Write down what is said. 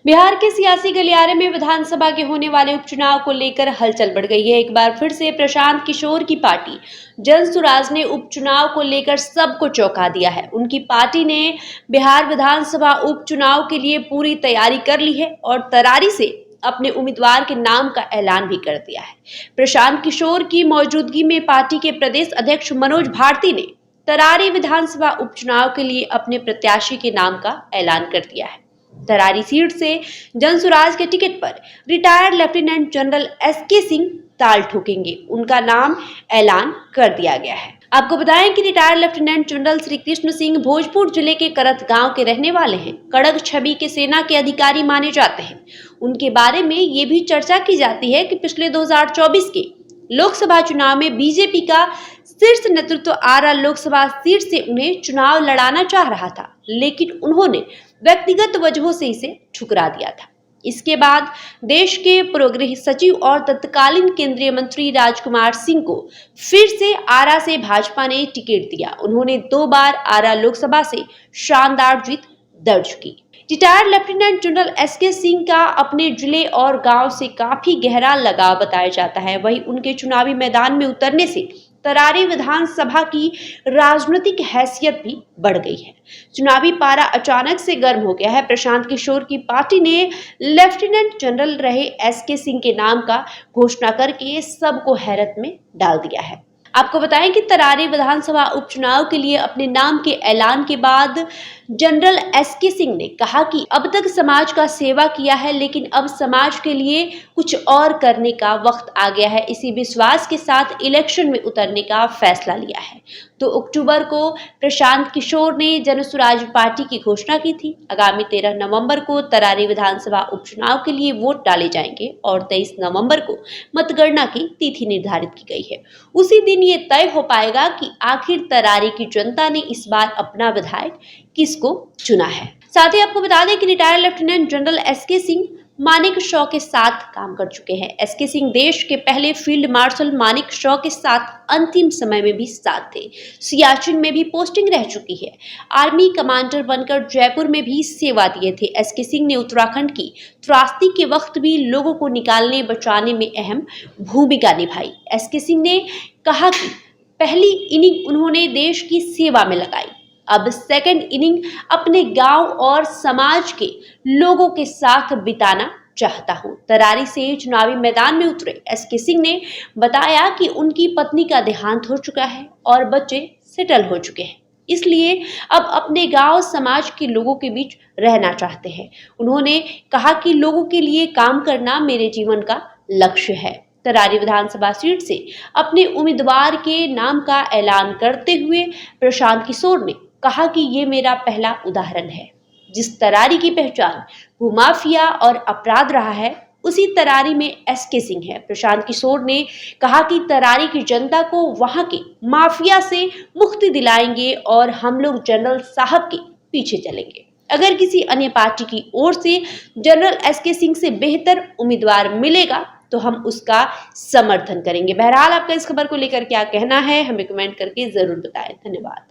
बिहार के सियासी गलियारे में विधानसभा के होने वाले उपचुनाव को लेकर हलचल बढ़ गई है। एक बार फिर से प्रशांत किशोर की पार्टी जन सुराज ने उपचुनाव को लेकर सबको चौंका दिया है। उनकी पार्टी ने बिहार विधानसभा उपचुनाव के लिए पूरी तैयारी कर ली है और तरारी से अपने उम्मीदवार के नाम का ऐलान भी कर दिया है। प्रशांत किशोर की मौजूदगी में पार्टी के प्रदेश अध्यक्ष मनोज भारती ने तरारी विधानसभा उपचुनाव के लिए अपने प्रत्याशी के नाम का ऐलान कर दिया है। तरारी सीट से जनसुराज के टिकट पर retired lieutenant general SK Singh ताल ठोकेंगे। उनका नाम ऐलान कर दिया गया है। आपको बताएं कि retired lieutenant general Shri Krishna Singh Bhojpur जिले के करत गांव के रहने वाले हैं। कड़क छवि के सेना के अधिकारी माने जाते हैं। उनके बारे में ये भी चर्चा की जाती है कि पिछले 2024 के लोकसभा चुनाव में बीजेपी का शीर्ष नेतृत्व आरा लोकसभा सीट से उन्हें चुनाव लड़ाना चाह रहा था, लेकिन उन्होंने व्यक्तिगत वजहों से इसे ठुकरा दिया था। इसके बाद देश के पूर्व गृह सचिव और तत्कालीन केंद्रीय मंत्री राजकुमार सिंह को फिर से आरा से भाजपा ने टिकट दिया। उन्होंने 2 बार आरा लोकसभा से शानदार जीत दर्ज की। Retired lieutenant general SK Singh का अपने जिले और गांव से काफी गहरा लगाव बताया जाता है। वहीं उनके चुनावी मैदान में उतरने से तरारी विधानसभा की राजनीतिक हैसियत भी बढ़ गई है। चुनावी पारा अचानक से गर्म हो गया है। प्रशांत किशोर की पार्टी ने लेफ्टिनेंट जनरल रहे एसके सिंह के नाम का घोषणा करके सबको हैरत में डाल दिया है। आपको बताएं कि तरारी विधानसभा उपचुनाव के लिए अपने नाम के ऐलान के बाद जनरल एसके सिंह ने कहा कि अब तक समाज का सेवा किया है, लेकिन अब समाज के लिए कुछ और करने का वक्त आ गया है। इसी विश्वास के साथ इलेक्शन में उतरने का फैसला लिया है। तो अक्टूबर को प्रशांत किशोर ने जनसुराज पार्टी की घोषणा की थी। आगामी 13 नवंबर को तरारी विधानसभा उपचुनाव के लिए वोट डाले जाएंगे और 23 नवंबर को मतगणना की तिथि निर्धारित की गई है। उसी दिन ये तय हो पाएगा कि आखिर तरारी की जनता ने इस बार अपना विधायक किसको चुना है। साथ ही आपको बता दें कि retired lieutenant general SK Singh Manekshaw के साथ काम कर चुके हैं। एसके सिंह देश के पहले फील्ड मार्शल मानेक शॉ के साथ अंतिम समय में भी साथ थे। सियाचिन में भी पोस्टिंग रह चुकी है। आर्मी कमांडर बनकर जयपुर में भी सेवा दिए थे। एसके सिंह ने उत्तराखंड की त्रासदी के वक्त भी लोगों को निकालने बचाने में अहम भूमिका निभाई। एसके सिंह ने कहा कि पहली इनिंग उन्होंने देश की सेवा में लगाई, अब सेकंड इनिंग अपने गांव और समाज के लोगों के साथ बिताना चाहता हूं। तरारी से चुनावी मैदान में उतरे एसके सिंह ने बताया कि उनकी पत्नी का देहांत हो चुका है और बच्चे सेटल हो चुके हैं, इसलिए अब अपने गांव समाज के लोगों के बीच रहना चाहते हैं। उन्होंने कहा कि लोगों के लिए काम करना मेरे जीवन का लक्ष्य है। तरारी विधानसभा सीट से अपने उम्मीदवार के नाम का ऐलान करते हुए प्रशांत किशोर ने कहा कि ये मेरा पहला उदाहरण है। जिस तरारी की पहचान भूमाफिया और अपराध रहा है, उसी तरारी में एसके सिंह है। प्रशांत किशोर ने कहा कि तरारी की जनता को वहां के माफिया से मुक्ति दिलाएंगे और हम लोग जनरल साहब के पीछे चलेंगे। अगर किसी अन्य पार्टी की ओर से जनरल एसके सिंह से बेहतर उम्मीदवार मिलेगा तो हम उसका समर्थन करेंगे। बहरहाल आपका इस खबर को लेकर क्या कहना है, हमें कमेंट करके जरूर बताएं। धन्यवाद।